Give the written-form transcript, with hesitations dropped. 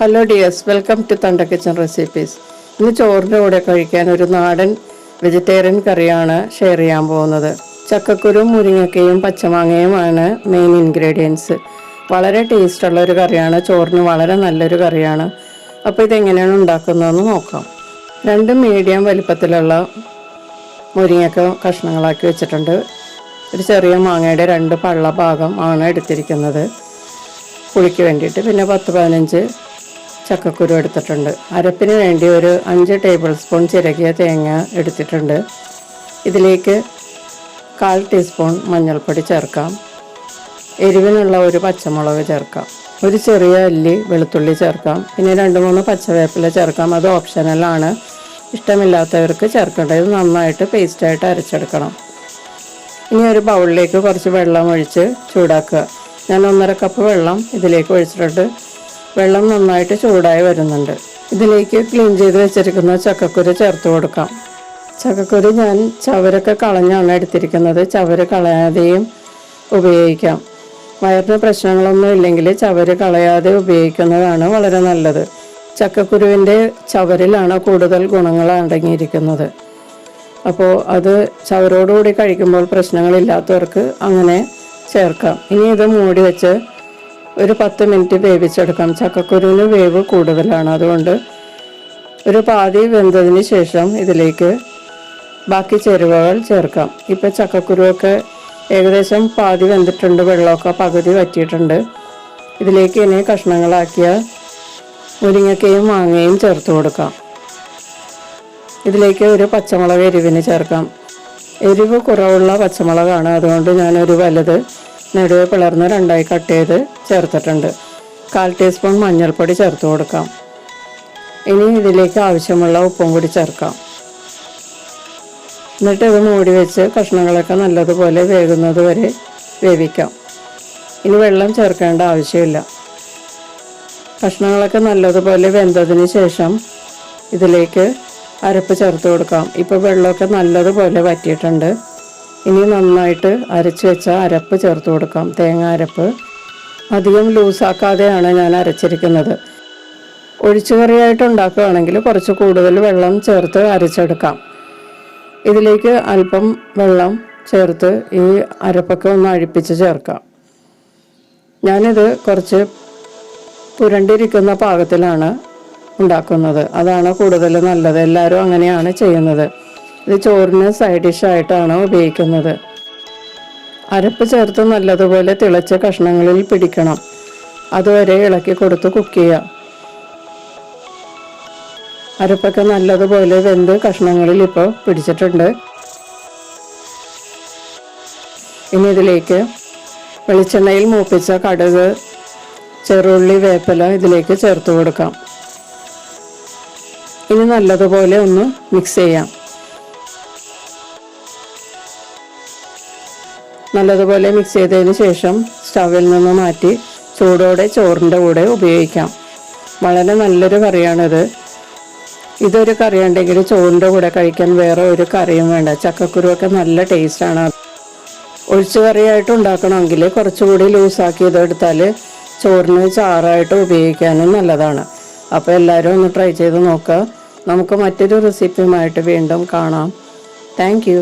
Hello dears, welcome to തണ്ട kitchen recipes. ഇന്ന് ചോറിൻ്റെ കൂടെ കഴിക്കാൻ ഒരു നാടൻ വെജിറ്റേറിയൻ കറിയാണ് ഷെയർ ചെയ്യാൻ പോകുന്നത്. ചക്കക്കുരും മുരിങ്ങക്കയും പച്ചമാങ്ങയുമാണ് മെയിൻ ഇൻഗ്രീഡിയൻസ്. വളരെ ടേസ്റ്റുള്ള ഒരു കറിയാണ്, ചോറിന് വളരെ നല്ലൊരു കറിയാണ്. അപ്പോൾ ഇതെങ്ങനെയാണ് ഉണ്ടാക്കുന്നതെന്ന് നോക്കാം. 2 മീഡിയം വലിപ്പത്തിലുള്ള മുരിങ്ങക്ക കഷ്ണങ്ങളാക്കി വെച്ചിട്ടുണ്ട്. ഒരു ചെറിയ മാങ്ങയുടെ 2 പള്ള ഭാഗം ആണ് എടുത്തിരിക്കുന്നത് പുളിക്ക് വേണ്ടിയിട്ട്. പിന്നെ 10-15 ചക്കക്കുരു എടുത്തിട്ടുണ്ട്. അരപ്പിന് വേണ്ടി ഒരു 5 ടേബിൾ സ്പൂൺ ചിരകിയ തേങ്ങ എടുത്തിട്ടുണ്ട്. ഇതിലേക്ക് 1/4 ടീസ്പൂൺ മഞ്ഞൾപ്പൊടി ചേർക്കാം. എരിവിനുള്ള ഒരു പച്ചമുളക് ചേർക്കാം. ഒരു ചെറിയ അല്ലി വെളുത്തുള്ളി ചേർക്കാം. പിന്നെ 2-3 പച്ചവേപ്പില ചേർക്കാം. അത് ഓപ്ഷണലാണ്, ഇഷ്ടമില്ലാത്തവർക്ക് ചേർക്കേണ്ടത്. ഇത് നന്നായിട്ട് പേസ്റ്റായിട്ട് അരച്ചെടുക്കണം. ഇനി ഒരു ബൗളിലേക്ക് കുറച്ച് വെള്ളം ഒഴിച്ച് ചൂടാക്കുക. ഞാൻ 1.5 കപ്പ് വെള്ളം ഇതിലേക്ക് ഒഴിച്ചിട്ടുണ്ട്. വെള്ളം നന്നായിട്ട് ചൂടായി വരുന്നുണ്ട്. ഇതിലേക്ക് ക്ലീൻ ചെയ്ത് വെച്ചിരിക്കുന്ന ചക്കക്കുരു ചേർത്ത് കൊടുക്കാം. ചക്കക്കുരു ഞാൻ ചവരൊക്കെ കളഞ്ഞാണ് എടുത്തിരിക്കുന്നത്. ചവര് കളയാതെയും ഉപയോഗിക്കാം. വയറിന് പ്രശ്നങ്ങളൊന്നും ഇല്ലെങ്കിൽ ചവര് കളയാതെ ഉപയോഗിക്കുന്നതാണ് വളരെ നല്ലത്. ചക്കക്കുരുവിൻ്റെ ചവരിലാണ് കൂടുതൽ ഗുണങ്ങൾ അടങ്ങിയിരിക്കുന്നത്. അപ്പോൾ അത് ചവരോടുകൂടി കഴിക്കുമ്പോൾ പ്രശ്നങ്ങളില്ലാത്തവർക്ക് അങ്ങനെ ചേർക്കാം. ഇനി ഇത് മൂടി വെച്ച് ഒരു 10 മിനിറ്റ് വേവിച്ചെടുക്കാം. ചക്കക്കുരുവിന് വേവ് കൂടുതലാണ്, അതുകൊണ്ട് ഒരു പാതി വെന്തതിന് ശേഷം ഇതിലേക്ക് ബാക്കി ചേരുവകൾ ചേർക്കാം. ഇപ്പോൾ ചക്കക്കുരുവൊക്കെ ഏകദേശം പാതി വെന്തിട്ടുണ്ട്, വെള്ളമൊക്കെ പകുതി വറ്റിയിട്ടുണ്ട്. ഇതിലേക്ക് ഇനി കഷ്ണങ്ങളാക്കിയ മുരിങ്ങക്കയും മാങ്ങയും ചേർത്ത് കൊടുക്കാം. ഇതിലേക്ക് ഒരു പച്ചമുളക് എരിവിന് ചേർക്കാം. എരിവ് കുറവുള്ള പച്ചമുളകാണ്, അതുകൊണ്ട് ഞാനൊരു വലുത് നടുവെ പിളർന്ന് 2ആയി കട്ട് ചെയ്ത് ചേർത്തിട്ടുണ്ട്. 1/4 ടീസ്പൂൺ മഞ്ഞൾപ്പൊടി ചേർത്ത് കൊടുക്കാം. ഇനി ഇതിലേക്ക് ആവശ്യമുള്ള ഉപ്പും കൂടി ചേർക്കാം. എന്നിട്ട് ഇത് മൂടി വെച്ച് കഷ്ണങ്ങളൊക്കെ നല്ലതുപോലെ വേകുന്നത് വരെ വേവിക്കാം. ഇനി വെള്ളം ചേർക്കേണ്ട ആവശ്യമില്ല. കഷ്ണങ്ങളൊക്കെ നല്ലതുപോലെ വെന്തതിന് ശേഷം ഇതിലേക്ക് അരപ്പ് ചേർത്ത് കൊടുക്കാം. ഇപ്പോൾ വെള്ളമൊക്കെ നല്ലതുപോലെ വറ്റിയിട്ടുണ്ട്. ഇനി നന്നായിട്ട് അരച്ച് വെച്ച അരപ്പ് ചേർത്ത് കൊടുക്കാം. തേങ്ങ അരപ്പ് അധികം ലൂസാക്കാതെയാണ് ഞാൻ അരച്ചിരിക്കുന്നത്. ഒഴിച്ചുകറിയായിട്ട് ഉണ്ടാക്കുകയാണെങ്കിൽ കുറച്ച് കൂടുതൽ വെള്ളം ചേർത്ത് അരച്ചെടുക്കാം. ഇതിലേക്ക് അല്പം വെള്ളം ചേർത്ത് ഈ അരപ്പൊക്കെ ഒന്ന് അഴിപ്പിച്ച് ചേർക്കാം. ഞാനിത് കുറച്ച് പുരണ്ടിരിക്കുന്ന പാകത്തിലാണ് ഉണ്ടാക്കുന്നത്. അതാണ് കൂടുതൽ നല്ലത്. എല്ലാവരും അങ്ങനെയാണ് ചെയ്യുന്നത്. ഇത് ചോറിന് സൈഡ് ഡിഷായിട്ടാണ് ഉപയോഗിക്കുന്നത്. അരപ്പ് ചേർത്ത് നല്ലതുപോലെ തിളച്ച കഷ്ണങ്ങളിൽ പിടിക്കണം. അതുവരെ ഇളക്കി കൊടുത്ത് കുക്ക് ചെയ്യുക. അരപ്പൊക്കെ നല്ലതുപോലെ വെന്ത് കഷ്ണങ്ങളിൽ ഇപ്പോൾ പിടിച്ചിട്ടുണ്ട്. ഇനി ഇതിലേക്ക് വെളിച്ചെണ്ണയിൽ മൂപ്പിച്ച കടുക്, ചെറുള്ളി, വേപ്പില ഇതിലേക്ക് ചേർത്ത് കൊടുക്കാം. ഇനി നല്ലതുപോലെ ഒന്ന് മിക്സ് ചെയ്യാം. നല്ലതുപോലെ മിക്സ് ചെയ്തതിന് ശേഷം സ്റ്റവിൽ നിന്ന് മാറ്റി ചൂടോടെ ചോറിൻ്റെ കൂടെ ഉപയോഗിക്കാം. വളരെ നല്ലൊരു കറിയാണിത്. ഇതൊരു കറി ഉണ്ടെങ്കിൽ ചോറിൻ്റെ കൂടെ കഴിക്കാൻ വേറെ ഒരു കറിയും വേണ്ട. ചക്കക്കുരുവൊക്കെ നല്ല ടേസ്റ്റാണ്. ഒഴിച്ചു കറിയായിട്ട് ഉണ്ടാക്കണമെങ്കിൽ കുറച്ചുകൂടി ലൂസാക്കി ഇതെടുത്താൽ ചോറിന് ചാറായിട്ട് ഉപയോഗിക്കാനും നല്ലതാണ്. അപ്പോൾ എല്ലാവരും ഒന്ന് ട്രൈ ചെയ്ത് നോക്കുക. നമുക്ക് മറ്റൊരു റെസിപ്പിയുമായിട്ട് വീണ്ടും കാണാം. Thank you.